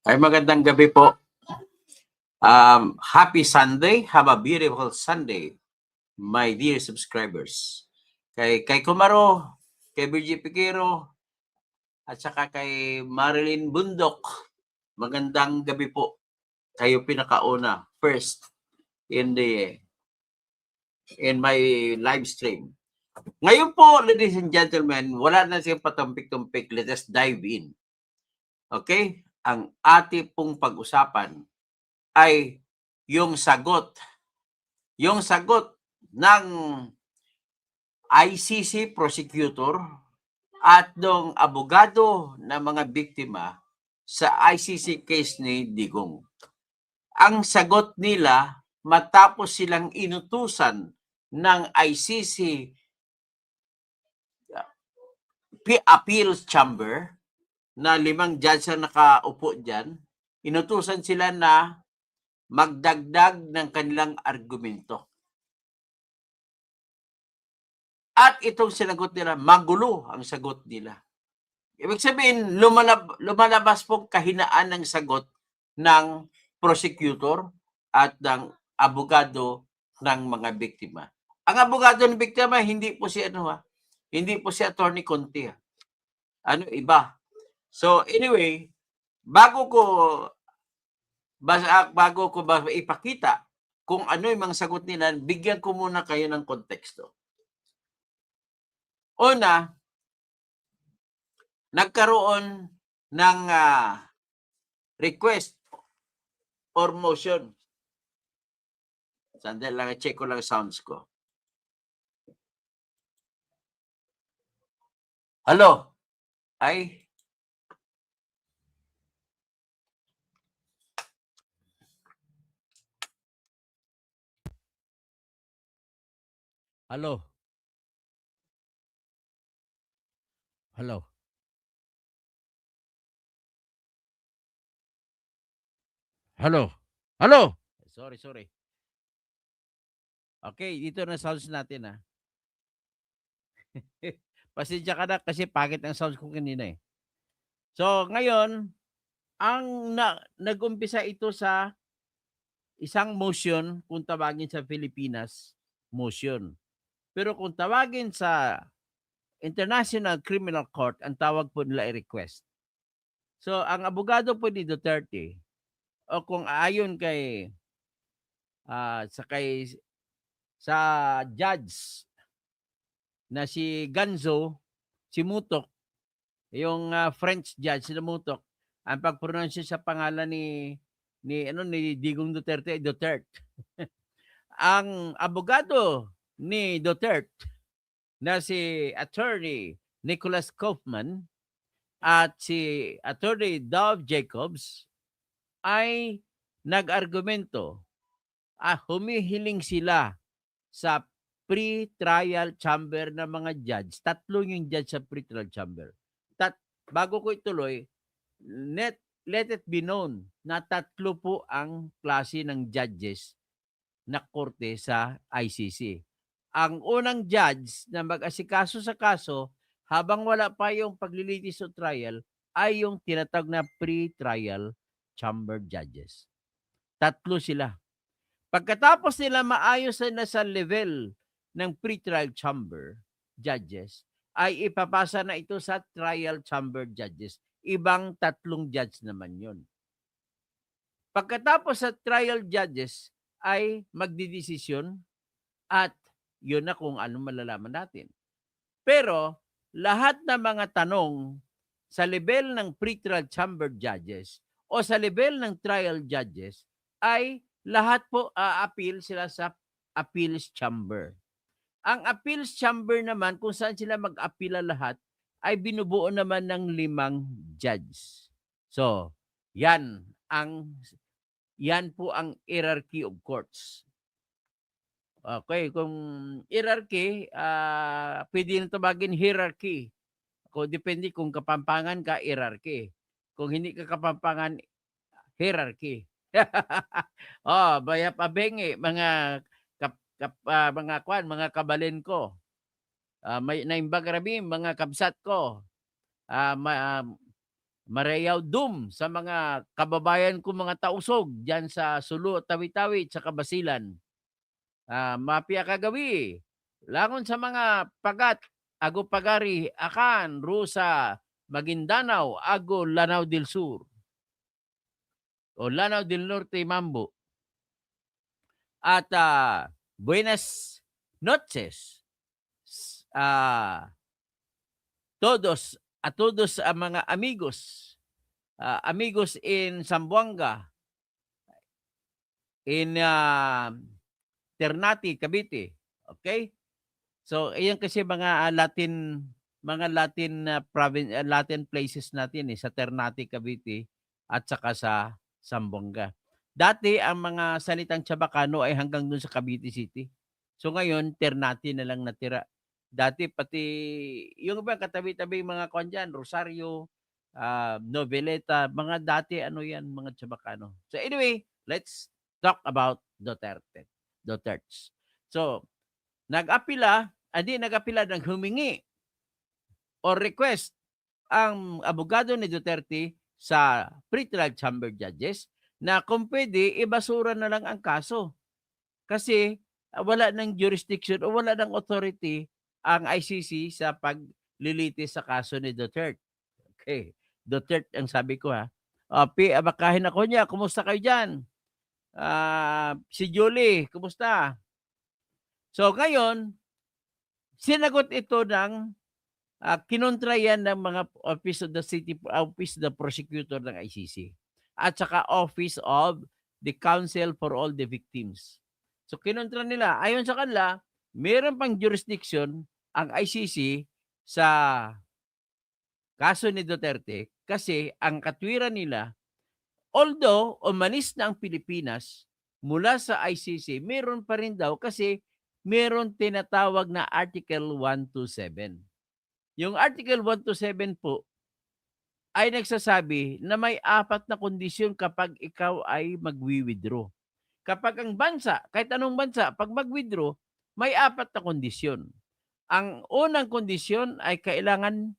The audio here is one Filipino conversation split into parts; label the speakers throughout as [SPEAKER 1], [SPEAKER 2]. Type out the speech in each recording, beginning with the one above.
[SPEAKER 1] Ay magandang gabi po. Happy Sunday. Have a beautiful Sunday, my dear subscribers. Kay Kumaro, kay Virgie Piquero, at saka kay Marilyn Bundok. Magandang gabi po. Kayo pinakauna, first in my live stream. Ngayon po, ladies and gentlemen, wala na siyang patumpik-tumpik. Let us dive in. Okay? Ang ating pong pag-usapan ay yung sagot ng ICC prosecutor at ng abogado ng mga biktima sa ICC case ni Digong. Ang sagot nila matapos silang inutusan ng ICC Appeals Chamber na 5 judge na nakaupo dyan, inutusan sila na magdagdag ng kanilang argumento. At itong sinagot nila, magulo ang sagot nila. Ibig sabihin, lumalabas po kahinaan ng sagot ng prosecutor at ng abogado ng mga biktima. Ang abogado ng biktima, hindi po si Attorney Conti. Iba. So anyway, bago ko ipakita kung ano yung mga sagot nila, bigyan ko muna kayo ng konteksto. Una, nagkaroon ng request or motion. Sandali lang, check ko lang sounds ko. Hello? Ay? Hello? Hello? Hello? Hello? Sorry. Okay, dito na sounds natin Pasensya ka na kasi pangit ang sounds ko kanina So, ngayon, ang nag-umpisa ito sa isang motion, kung tawagin sa Pilipinas, motion. Pero kung tawagin sa International Criminal Court, ang tawag po nila ay request. So, ang abogado po ni Duterte, o kung ayon sa judge na si Ganzo, si Mutok, yung French judge si Mutok, ang pag-pronounce sa pangalan ni Digong Duterte. Ang abogado ni Duterte na si Attorney Nicholas Kaufman at si Attorney Dov Jacobs ay nag-argumento. Humihiling sila sa pre-trial chamber ng mga judge. 3 yung judge sa pre-trial chamber. Bago ko ituloy, let it be known na 3 po ang klase ng judges na korte sa ICC. Ang unang judge na mag-asikaso sa kaso habang wala pa yung paglilitis o trial ay yung tinatawag na pre-trial chamber judges. 3 sila. Pagkatapos nila maayos na sa level ng pre-trial chamber judges, ay ipapasa na ito sa trial chamber judges. Ibang 3 judge naman yun. Pagkatapos sa trial judges, ay magdidesisyon at yun na kung ano malalaman natin. Pero lahat ng mga tanong sa level ng pre-trial chamber judges o sa level ng trial judges ay lahat po a-appeal sila sa appeals chamber. Ang appeals chamber naman, kung saan sila mag-appeal lahat, ay binubuo naman ng 5 judge. So, yan po ang hierarchy of courts. Okay, kung hierarchy, pwede na tawagin hierarchy. Kung depende kung kapampangan ka, hierarchy. Kung hindi ka kapampangan, hierarchy. Baya pabengi, mga kabalin ko. May naimbag rabi, mga kabsat ko. Mareyaw Dum sa mga kababayan ko mga tausog diyan sa Sulu, Tawi-Tawi sa Basilan. Mapia kagawi. Langon sa mga pagat ago pagari akan Rusa Maguindanao ago Lanao del Sur o Lanao del Norte Mambo. At buenas noches. Todos a todos ang mga amigos. Amigos in Zamboanga, in Ternate, Cavite. Okay? So, ayan kasi mga Latin province, Latin places natin sa Ternate, Cavite at saka sa Zamboanga. Dati ang mga salitang Chabacano ay hanggang dun sa Cavite City. So ngayon Ternate na lang natira. Dati pati yung iba katabi-tabi mga kuan diyan, Rosario, Noveleta, mga dati yan, mga Chabacano. So anyway, let's talk about Dutertes. So, nag-apila ng humingi or request ang abogado ni Duterte sa pre-trial chamber judges na kung pwede, ibasura na lang ang kaso. Kasi wala ng jurisdiction o wala ng authority ang ICC sa paglilitis sa kaso ni Duterte. Okay. Duterte ang sabi ko abakahin ako niya. Kumusta kayo dyan? Si Julie, kumusta? So ngayon, sinagot ito ng kinontra yan ng mga Office of the Prosecutor ng ICC at saka Office of the Counsel for all the Victims. So kinontra nila, ayon sa kanila, meron pang jurisdiction ang ICC sa kaso ni Duterte kasi ang katwiran nila, although umalis na ang Pilipinas mula sa ICC, meron pa rin daw kasi meron tinatawag na Article 127. Yung Article 127 po ay nagsasabi na may 4 na kondisyon kapag ikaw ay magwi-withdraw. Kapag ang bansa, kahit anong bansa, pag mag-withdraw, may 4 na kondisyon. Ang unang kondisyon ay kailangan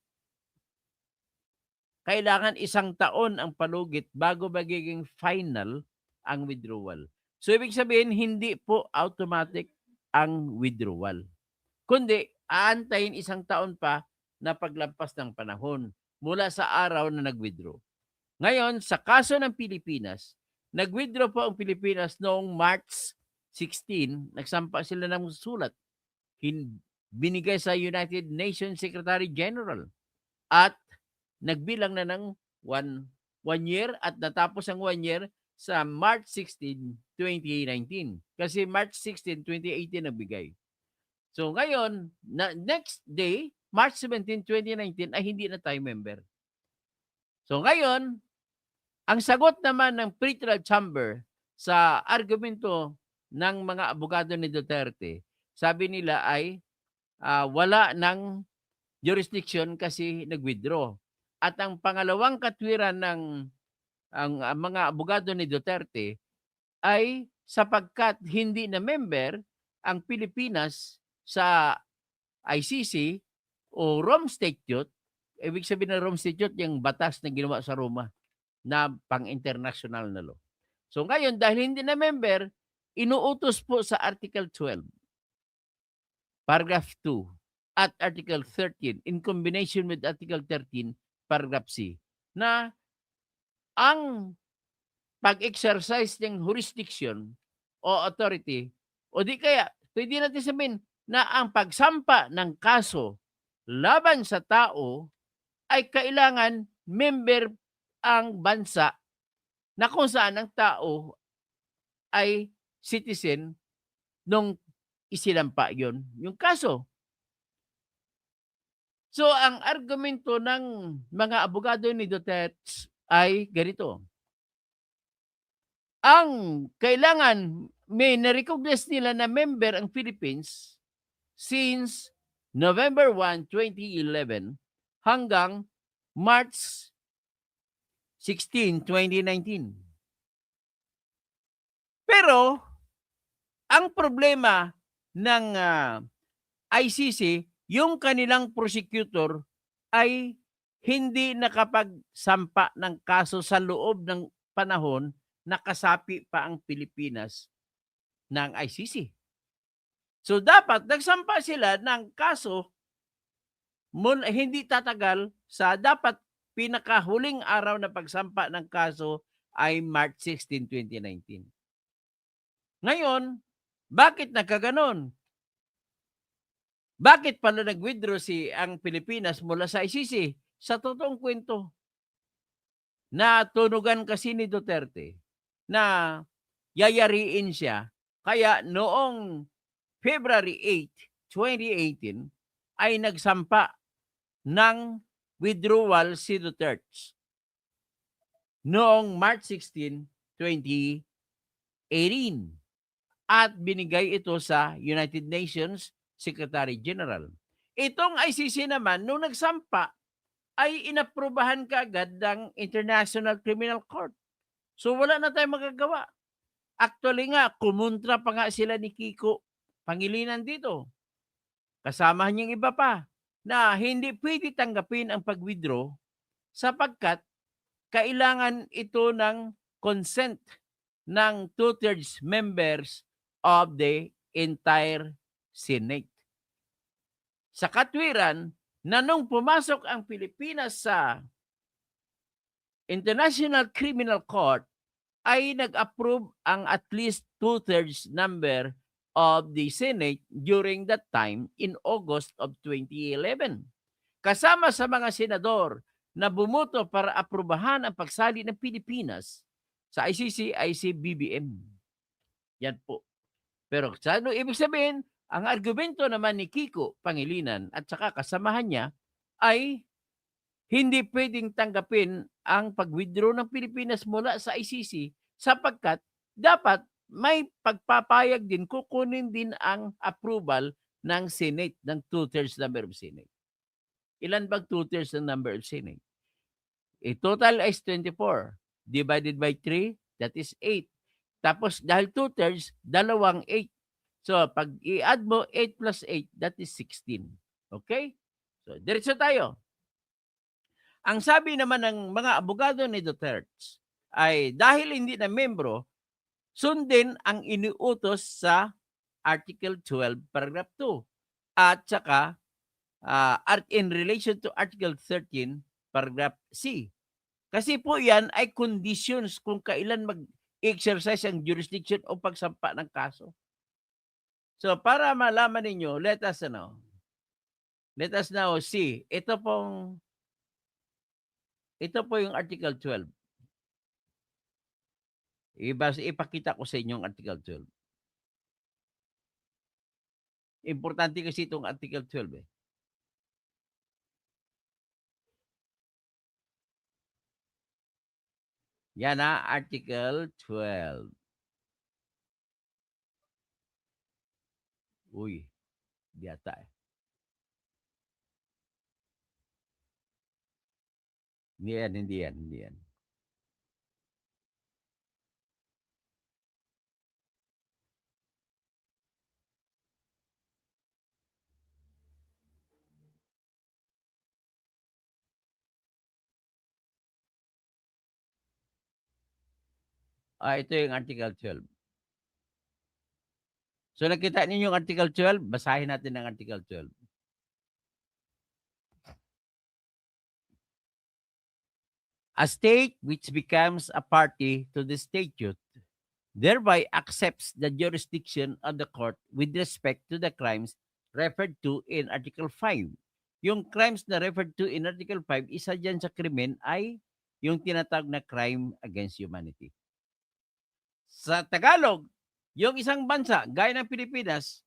[SPEAKER 1] 1 taon ang palugit bago magiging final ang withdrawal. So ibig sabihin, hindi po automatic ang withdrawal. Kundi, aantayin 1 taon pa na paglampas ng panahon mula sa araw na nag-withdraw. Ngayon, sa kaso ng Pilipinas, nag-withdraw po ang Pilipinas noong March 16, nagsampa sila ng sulat. Binigay sa United Nations Secretary General at nagbilang na ng one year at natapos ang 1 year sa March 16, 2019. Kasi March 16, 2018 nagbigay. So ngayon, next day, March 17, 2019 ay hindi na tayo member. So ngayon, ang sagot naman ng pre-trial chamber sa argumento ng mga abogado ni Duterte, sabi nila ay wala ng jurisdiction kasi nag-withdraw. At ang pangalawang katwiran ng ang mga abogado ni Duterte ay sapagkat hindi na member ang Pilipinas sa ICC o Rome Statute. Ibig sabihin ng Rome Statute yung batas na ginawa sa Roma na pang-international na law. So ngayon, dahil hindi na member, inuutos po sa Article 12, Paragraph 2 at Article 13 in combination with Article 13, Paragraph C, na ang pag-exercise ng jurisdiction o authority o di kaya pwede natin sabihin na ang pagsampa ng kaso laban sa tao ay kailangan member ang bansa na kung saan ang tao ay citizen nung isinampa yon yung kaso. So ang argumento ng mga abogado ni Duterte ay ganito. Ang kailangan may na-recognize nila na member ang Philippines since November 1, 2011 hanggang March 16, 2019. Pero ang problema ng ICC, yung kanilang prosecutor ay hindi nakapagsampa ng kaso sa loob ng panahon na kasapi pa ang Pilipinas ng ICC. So dapat nagsampa sila ng kaso hindi tatagal sa dapat pinakahuling araw na pagsampa ng kaso ay March 16, 2019. Ngayon, bakit nagkaganon? Bakit pala nag-withdraw ang Pilipinas mula sa ICC? Sa totoong kwento, natunugan kasi ni Duterte na yayariin siya. Kaya noong February 8, 2018 ay nagsampa ng withdrawal si Duterte noong March 16, 2018 at binigay ito sa United Nations Secretary General. Itong ICC naman, nung nagsampa, ay inaprubahan kaagad ng International Criminal Court. So wala na tayong magagawa. Actually nga, kumontra pa nga sila ni Kiko Pangilinan dito. Kasama niyang iba pa na hindi pwede tanggapin ang pag-withdraw sapagkat kailangan ito ng consent ng 2/3 members of the entire Senate. Sa katwiran, na nung pumasok ang Pilipinas sa International Criminal Court, ay nag-approve ang at least 2/3 number of the Senate during that time in August of 2011. Kasama sa mga senador na bumoto para aprubahan ang pagsali ng Pilipinas sa ICC ay si BBM. Yan po. Pero ano ibig sabihin? Ang argumento naman ni Kiko Pangilinan at saka kasamahan niya ay hindi pwedeng tanggapin ang pag-withdraw ng Pilipinas mula sa ICC sapagkat dapat may pagpapayag din, kukunin din ang approval ng Senate, ng 2/3 number of Senate. Ilan bang 2/3 ng number of Senate? Total is 24. Divided by 3, that is 8. Tapos dahil 2/3, dalawang 8. So pag i-add mo 8 plus 8, that is 16. Okay? So diretso tayo. Ang sabi naman ng mga abogado ni Duterte ay dahil hindi na membro, sundin ang iniutos sa Article 12, Paragraph 2 at saka in relation to Article 13, Paragraph C. Kasi po yan ay conditions kung kailan mag-exercise ang jurisdiction o pagsampa ng kaso. So para malaman ninyo, let us now see. Ito po yung Article 12. Ipakita ko sa inyo yung Article 12. Importante kasi itong Article 12 eh. Yan Article 12. Uy, di ata eh. Hindi yan. Ito yung Article 12. So nakita ninyo yung Article 12? Basahin natin ang Article 12. A state which becomes a party to the statute thereby accepts the jurisdiction of the court with respect to the crimes referred to in Article 5. Yung crimes na referred to in Article 5, isa dyan sa krimen ay yung tinatawag na crime against humanity. Sa Tagalog, yung isang bansa, gaya ng Pilipinas,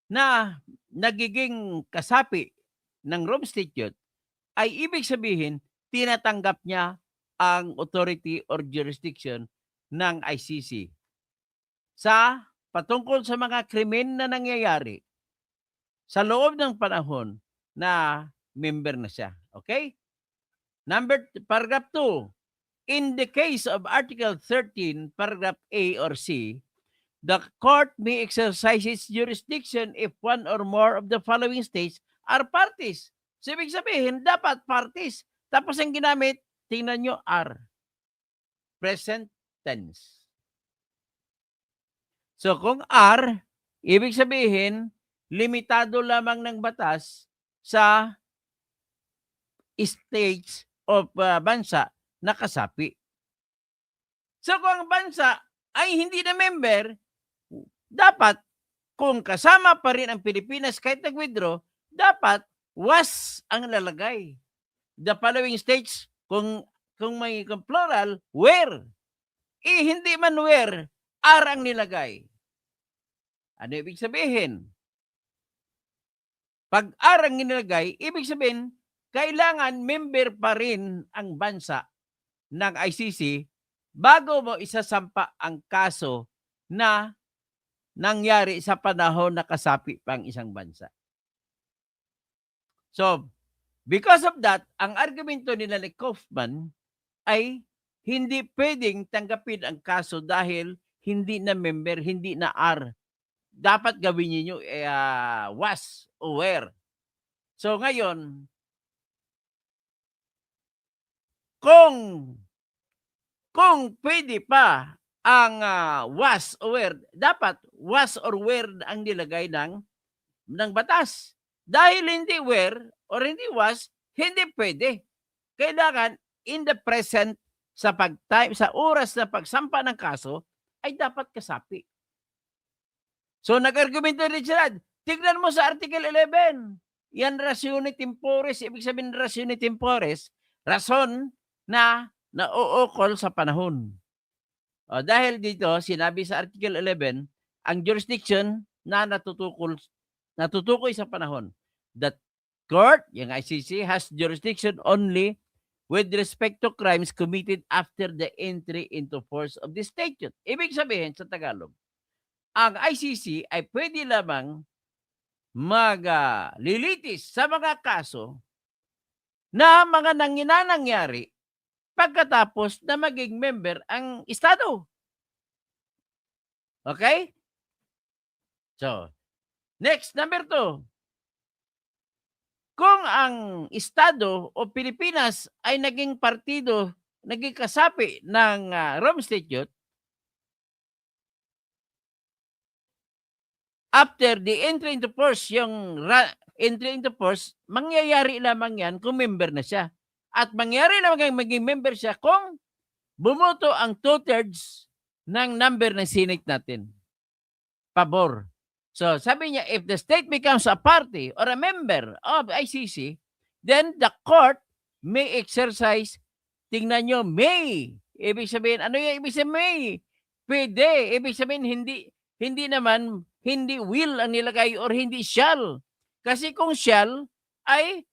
[SPEAKER 1] na nagiging kasapi ng Rome Statute, ay ibig sabihin, tinatanggap niya ang authority or jurisdiction ng ICC sa patungkol sa mga krimen na nangyayari sa loob ng panahon na member na siya. Okay? Paragraph 2. In the case of Article 13, Paragraph A or C, the court may exercise its jurisdiction if one or more of the following states are parties. So, ibig sabihin, dapat parties. Tapos ang ginamit, tingnan nyo, are. Present tense. So kung are, ibig sabihin, limitado lamang ng batas sa states of bansa na kasapi. So kung ang bansa ay hindi na member, dapat kung kasama pa rin ang Pilipinas kahit nag-withdraw, dapat was ang lalagay. The following states, kung may plural, were. Hindi man were, are ang nilagay. Ano ibig sabihin? Pag are ang nilagay, ibig sabihin, kailangan member pa rin ang bansa ng ICC bago mo isasampa ang kaso na nangyari sa panahon na kasapi pang isang bansa. So, because of that, ang argumento nila ni Kaufman ay hindi pwedeng tanggapin ang kaso dahil hindi na member, hindi na are. Dapat gawin niyo was o were. So ngayon, kung pwede pa ang was or were, dapat was or were ang nilagay ng batas. Dahil hindi were or hindi was, hindi pwede. Kailangan in the present sa oras na pagsampa ng kaso ay dapat kasapi. So nag-argumento rin sila. Tignan mo sa Article 11. Yan ratione temporis. Ibig sabihin ratione temporis, rason na nauukol sa panahon. Dahil dito, sinabi sa Article 11, ang jurisdiction na natutukoy sa panahon. The court, yung ICC, has jurisdiction only with respect to crimes committed after the entry into force of the statute. Ibig sabihin sa Tagalog, ang ICC ay pwede lamang maglilitis sa mga kaso na mga nangyari pagkatapos na maging member ang Estado. Okay? So, next, number 2. Kung ang Estado o Pilipinas ay naging partido, naging kasapi ng Rome Statute, after the entry into force, entry into force, mangyayari lamang yan kung member na siya. At mangyayari lamang maging member siya kung bumoto ang 2/3 ng number ng Senate natin. Pabor. So, sabi niya, if the state becomes a party or a member of ICC, then the court may exercise, tingnan nyo, may. Ibig sabihin, ano yung ibig sabihin may? Pwede. Ibig sabihin, hindi naman, hindi will ang nilagay or hindi shall. Kasi kung shall, ay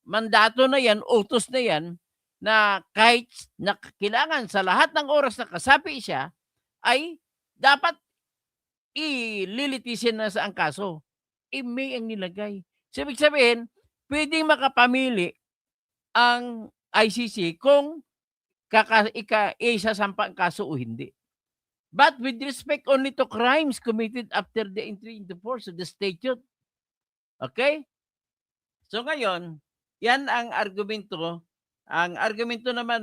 [SPEAKER 1] mandato na yan, utos na yan, na kahit na kailangan sa lahat ng oras na kasapi siya, ay dapat ililitisin na sa ang kaso. May ang nilagay. So, ibig sabihin, pwedeng makapamili ang ICC kung isasampa ang kaso o hindi. But with respect only to crimes committed after the entry into force of the statute. Okay? So ngayon, yan ang argumento. Ang argumento naman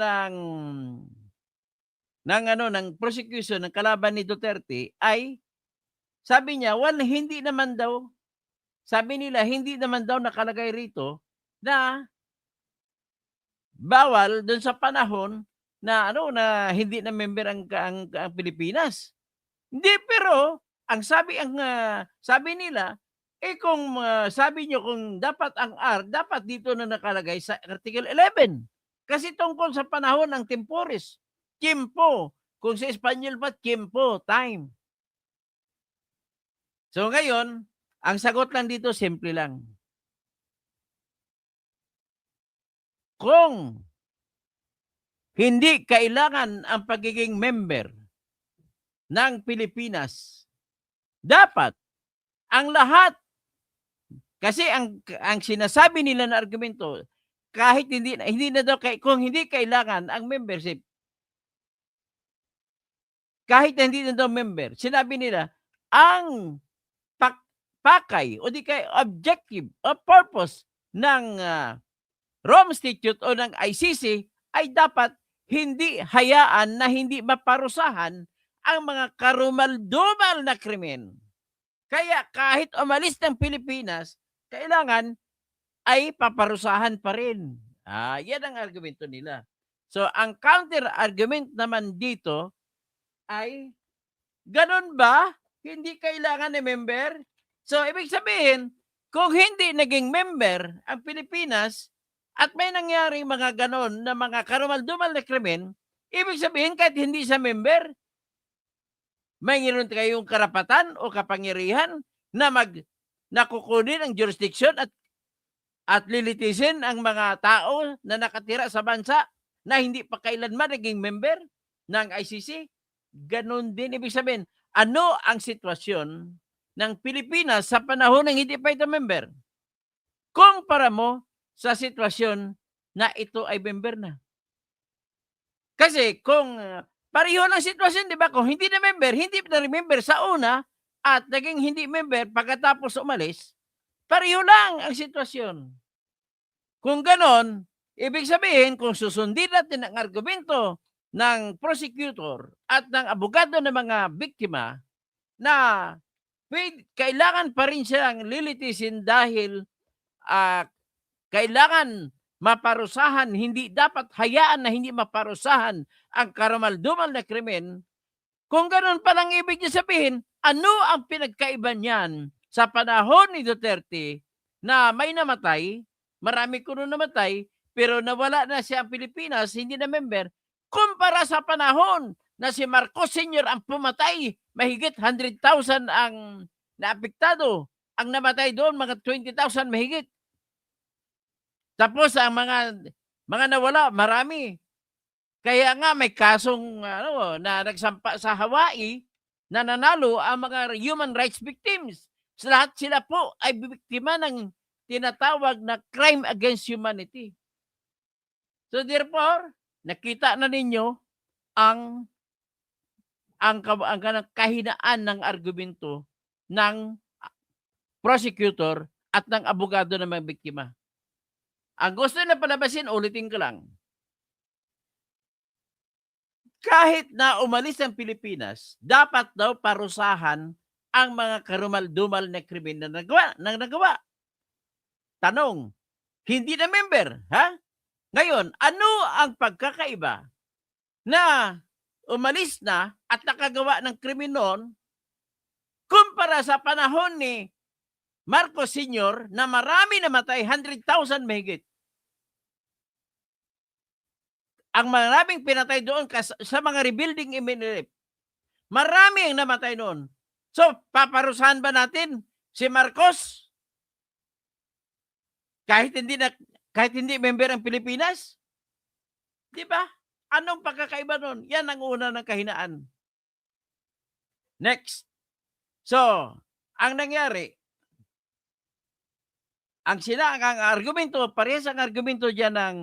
[SPEAKER 1] ng prosecution ng kalaban ni Duterte ay sabi niya, hindi naman daw nakalagay rito na bawal doon sa panahon na na hindi na member ang Pilipinas. Hindi, pero ang sabi nila, kung sabi nyo kung dapat ang R, dapat dito na nakalagay sa Article 11. Kasi tungkol sa panahon ng temporis. Tiempo. Kung sa Espanyol pa, tiempo, time. So ngayon, ang sagot lang dito, simple lang. Kung hindi kailangan ang pagiging member ng Pilipinas, dapat ang lahat, kasi ang sinasabi nila na argumento, kahit hindi na daw, kung hindi kailangan ang membership, kahit hindi na daw member, sinabi nila, ang pakay o di kay objective o purpose ng Rome Statute o ng ICC ay dapat hindi hayaan na hindi maparusahan ang mga karumal-dumal na krimen. Kaya kahit umalis ng Pilipinas, kailangan ay paparusahan pa rin. Yan ang argumento nila. So, ang counter-argument naman dito ay, ganun ba? Hindi kailangan na member? So, ibig sabihin, kung hindi naging member ang Pilipinas at may nangyaring mga ganon na mga karumal-dumal na krimen, ibig sabihin kahit hindi siya member, mayroon kayong karapatan o kapangyarihan na nakukunin ang jurisdiction at lilitisin ang mga tao na nakatira sa bansa na hindi pa kailanman naging member ng ICC. Ganon din ibig sabihin. Ano ang sitwasyon ng Pilipinas sa panahon ng hindi pa ito member? Kumpara mo sa sitwasyon na ito ay member na. Kasi kung pareho ng sitwasyon, di ba? Kung hindi na member, hindi na remember sa una at naging hindi member pagkatapos umalis, pareho lang ang sitwasyon. Kung ganon, ibig sabihin, kung susundin natin ang argumento ng prosecutor at ng abogado ng mga biktima na kailangan pa rin silang lilitisin dahil kailangan maparusahan, hindi dapat hayaan na hindi maparusahan ang karumal-dumal na krimen, kung gano'n palang ibig niya sabihin, ano ang pinagkaiba niyan sa panahon ni Duterte na may namatay, marami kuno namatay, pero nawala na siya ang Pilipinas, hindi na member, kumpara sa panahon na si Marcos Sr. ang pumatay, mahigit 100,000 ang naapektado, ang namatay doon mga 20,000 mahigit. Tapos ang mga nawala, marami. Kaya nga may kasong na nagsampa sa Hawaii na nanalo ang mga human rights victims. Lahat sila po ay biktima ng tinatawag na crime against humanity. So therefore, nakita na ninyo ang kahinaan ng argumento ng prosecutor at ng abogado ng mga biktima. Ang gusto na palabasin, ulitin ko lang. Kahit na umalis ang Pilipinas, dapat daw parusahan ang mga karumal-dumal na krimen na nagawa. Tanong, hindi na member, ha? Ngayon, ano ang pagkakaiba na umalis na at nakagawa ng krimen noon kumpara sa panahon ni Marcos Sr. na marami namatay, 100,000 mahigit. Ang maraming pinatay doon sa mga rebuilding iminilip. Marami ang namatay noon. So, paparusahan ba natin si Marcos? Kahit hindi member ang Pilipinas? Di ba? Anong pagkakaiba noon? Yan ang una ng kahinaan. Next. So, ang nangyari, ang argumento, parehas ang argumento dyan ng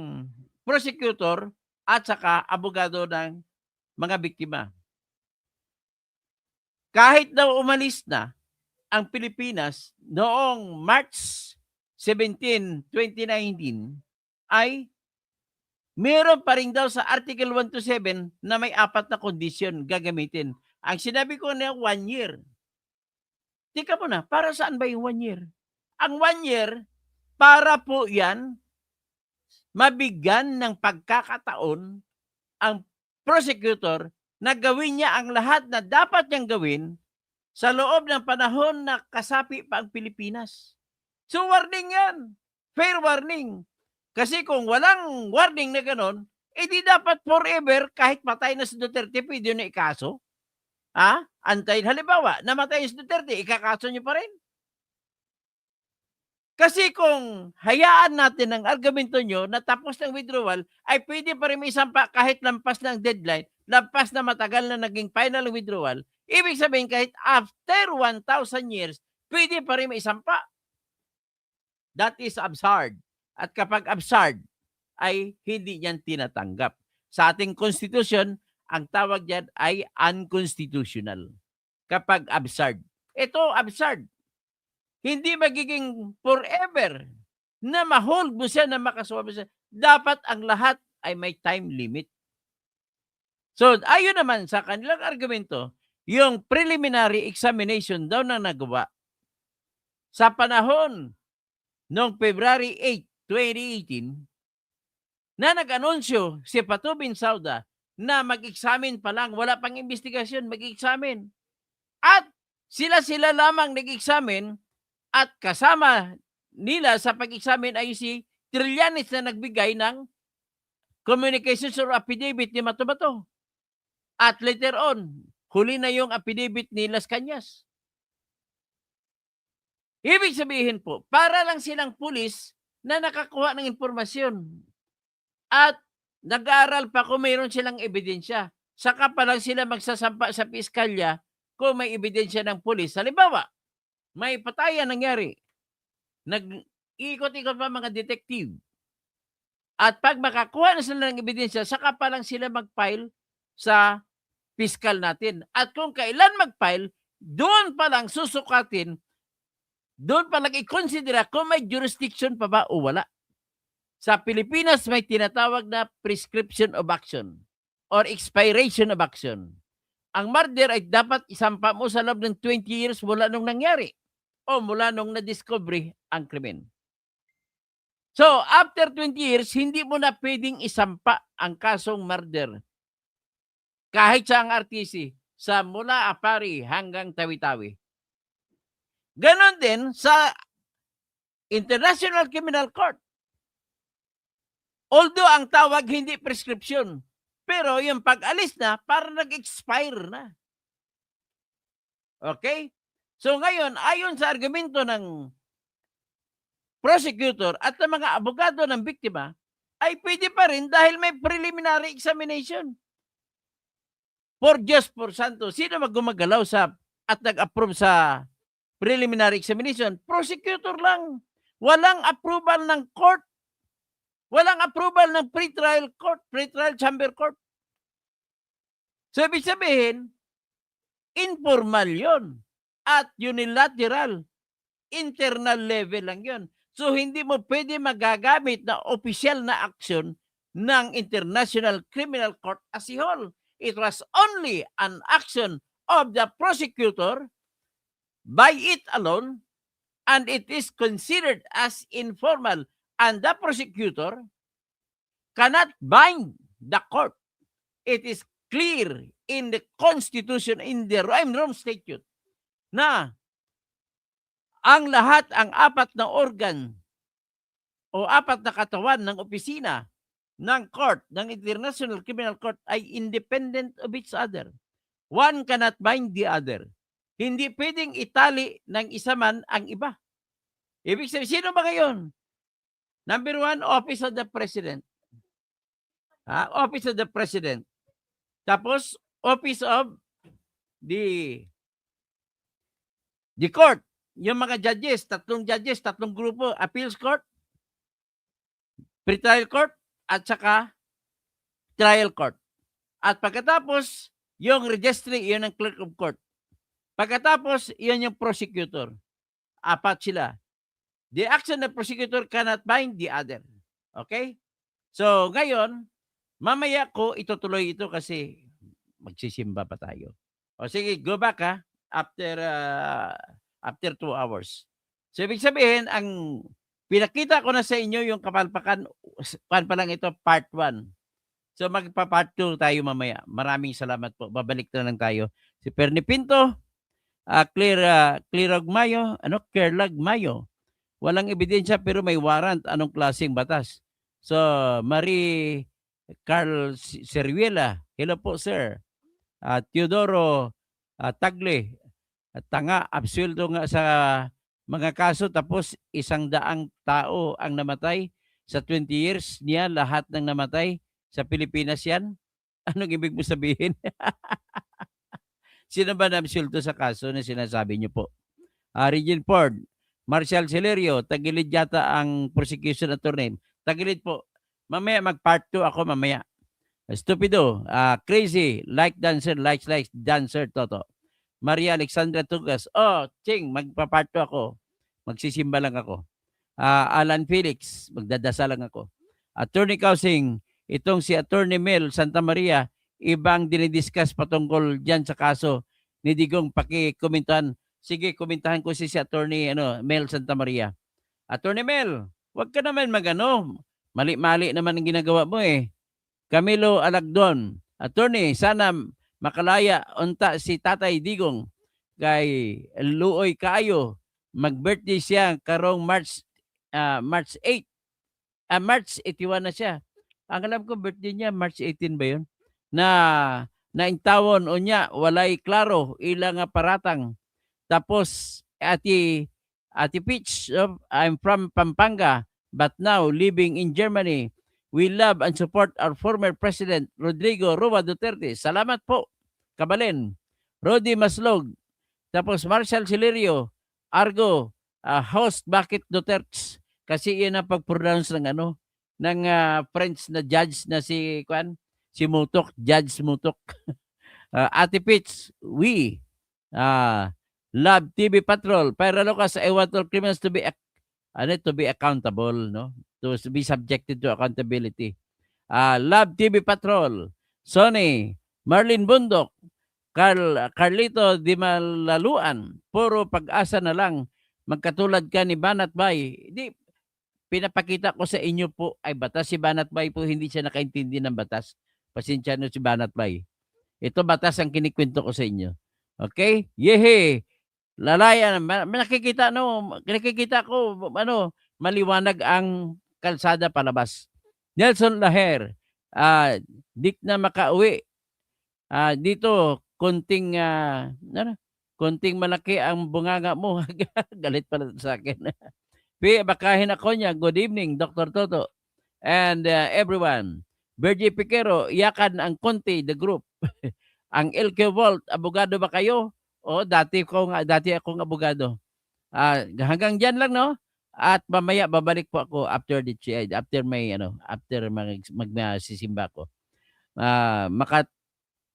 [SPEAKER 1] prosecutor at saka abogado ng mga biktima. Kahit daw umalis na ang Pilipinas noong March 17, 2019, ay meron pa rin daw sa Article 127 na may 4 na kondisyon gagamitin. Ang sinabi ko na 1 year. Tika mo na, para saan ba yung 1 year? Ang 1 year, para po yan mabigyan ng pagkakataon ang prosecutor na gawin niya ang lahat na dapat niyang gawin sa loob ng panahon na kasapi pa ang Pilipinas. So warning yan. Fair warning. Kasi kung walang warning na ganon, di dapat forever kahit patay na si Duterte, pwede na ikaso. Antayin. Halimbawa, namatay si Duterte, ikakaso niyo pa rin. Kasi kung hayaan natin ang argumento nyo na tapos ng withdrawal, ay pwede pa rin may isampa kahit lampas ng deadline, lampas na matagal na naging final withdrawal. Ibig sabihin kahit after 1,000 years, pwede pa rin may isampa. That is absurd. At kapag absurd, ay hindi yan tinatanggap. Sa ating constitution, ang tawag dyan ay unconstitutional. Kapag absurd. Ito absurd. Hindi magiging forever na ma-hold mo siya, na makasama siya. Dapat ang lahat ay may time limit. So, ayon naman sa kanilang argumento, yung preliminary examination daw na nagawa sa panahon noong February 8, 2018, na nag-anunsyo si Fatou Bensouda na mag-examine pa lang, wala pang investigasyon, mag-examine. At sila lamang nag-examine at kasama nila sa pag-examine ay si Trillanes na nagbigay ng communications or affidavit ni Mato-Bato. At later on, huli na yung affidavit ni Las Cañas. Ibig sabihin po, para lang silang pulis na nakakuha ng impormasyon at nag-aaral pa kung mayroon silang ebidensya. Saka pa lang sila magsasampa sa piskalya kung may ebidensya ng pulis. Halimbawa, may patayan nangyari. Nag-ikot-ikot pa mga detective. At pag makakuha na sila ng ebidensya, saka pa lang sila mag-file sa piskal natin. At kung kailan mag-file, doon pa lang susukatin, doon pa lang i-considera kung may jurisdiction pa ba o wala. Sa Pilipinas, may tinatawag na prescription of action or expiration of action. Ang murder ay dapat isampa mo sa loob ng 20 years mula nung nangyari o mula nung na-discovery ang krimen. So, after 20 years, hindi mo na pwedeng isampa ang kasong murder kahit sa ang RTC, sa mula Apari hanggang Tawi-Tawi. Ganon din sa International Criminal Court. Although ang tawag hindi prescription, pero yung pag-alis na, para nag-expire na. Okay? So ngayon, ayon sa argumento ng prosecutor at ng mga abogado ng biktima, ay pwede pa rin dahil may preliminary examination. For Diyos, por Santo, sino magumagalaw sa at nag-approve sa preliminary examination? Prosecutor lang. Walang approval ng court. Walang approval ng pre-trial court, pre-trial chamber court. So, ibig sabihin, informal yon at unilateral, internal level lang yon. So, hindi mo pwede magagamit na opisyal na aksyon ng International Criminal Court as a whole. It was only an action of the prosecutor by it alone, and it is considered as informal, and the prosecutor cannot bind the court. It is clear in the Constitution, in the Rome Statute, na ang lahat, ang apat na organ o apat na katawan ng opisina ng court, ng International Criminal Court ay independent of each other. One cannot bind the other. Hindi pwedeng itali ng isa man ang iba. Ibig sabihin, sino ba ngayon? Number one, Office of the President. Office of the President. Tapos, Office of the court. Yung mga judges, tatlong grupo, Appeals Court, Pre-trial Court, at saka Trial Court. At pagkatapos, yung registry, yun ang Clerk of Court. Pagkatapos, yun yung prosecutor. Apat sila. The action of the prosecutor cannot bind the other. Okay? So, ngayon, mamaya ko itutuloy ito kasi magsisimba pa tayo. O sige, go back after 2 hours. So, ibig sabihin, ang pinakita ko na sa inyo yung kapalpakan, pa lang ito, part 1. So, magpa-part 2 tayo mamaya. Maraming salamat po. Babalik na lang tayo. Si Perny Pinto, Clearag Mayo, Kerlag Mayo. Walang ebidensya pero may warrant. Anong klaseng batas? So, Marie Carl Seruela, hello po sir. Teodoro Tagle, tanga, absueldo nga sa mga kaso tapos 100 tao ang namatay sa 20 years niya, lahat ng namatay sa Pilipinas yan. Anong ibig mo sabihin? Sino ba na-absueldo sa kaso na sinasabi niyo po? Regine Ford, Marshall Celerio, tagilid yata ang prosecution attorney. Tagilid po. Mamaya mag-part 2 ako mamaya. Stupido, crazy, like dancer, likes dancer, Toto. Maria Alexandra Tugas, Ching, magpa-part 2 ako. Magsisimba lang ako. Alan Felix, magdadasal lang ako. Attorney Kausing, itong si Attorney Mel Santa Maria, ibang dinidiscuss patungkol diyan sa kaso ni Digong, paki-komentahan. Sige, komentahan ko si Attorney Mel Santa Maria. Attorney Mel, wag ka naman magano. Mali-mali naman ang ginagawa mo eh. Camilo Alagdon, Attorney, sana makalaya unta si Tatay Digong kay luoy kaayo. Mag-birthday siya karong March 8. March 81 na siya. Ang alam ko birthday niya March 18 ba 'yun? Na naintawon unya walay klaro ilang nga paratang. Tapos Ati Peach, I'm from Pampanga but now living in Germany. We love and support our former President Rodrigo Roa Duterte. Salamat po, Kabalen. Rodi Maslog. Tapos Marshall Silerio, Argo, host Bakit Duterte. Kasi yun ang pag-pronounce ng French na judge na si Mutok, Judge Mutok. Ate Peach, we love TV Patrol. Pero Lucas, I want all criminals to be accountable, no? To be subjected to accountability. Love TV Patrol, Sony, Marlene Bundok, Carlito Di Malaluan, puro pag-asa na lang. Magkatulad ka ni Banat Bay. Di, pinapakita ko sa inyo po ay batas. Si Banat Bay po hindi siya nakaintindi ng batas. Pasensya nyo si Banat Bay. Ito batas ang kinikwento ko sa inyo. Okay? Yehe! Lalaya, nakikita ko, maliwanag ang kalsada palabas. Nelson Laher, dik na makauwi. Dito, konting malaki ang bunganga mo. Galit pala sa akin. Bakahin ako niya. Good evening, Dr. Toto. And everyone. Bergie Piquero, yakan ang konti, the group. Ang LQ Vault, abogado ba kayo? O dati akong abogado. Hanggang diyan lang, no? At mamaya babalik po ako after magsisimba ko.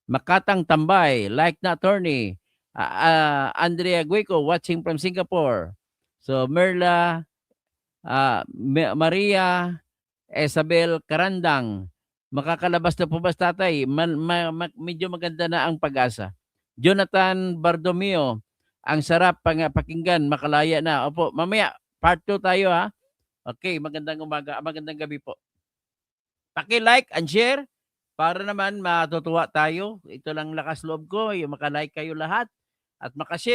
[SPEAKER 1] Makatang Tambay, like na attorney. Andrea Guico watching from Singapore. So Merla, Maria Isabel Karandang, makakalabas na po ba tatay? Medyo maganda na ang pag-asa. Jonathan Bardomio, ang sarap pakinggan, makalaya na. Opo, mamaya part 2 tayo ha. Okay, magandang umaga, magandang gabi po. Paki-like and share para naman matutuwa tayo. Ito lang lakas loob ko, yung makalike kayo lahat at makashare.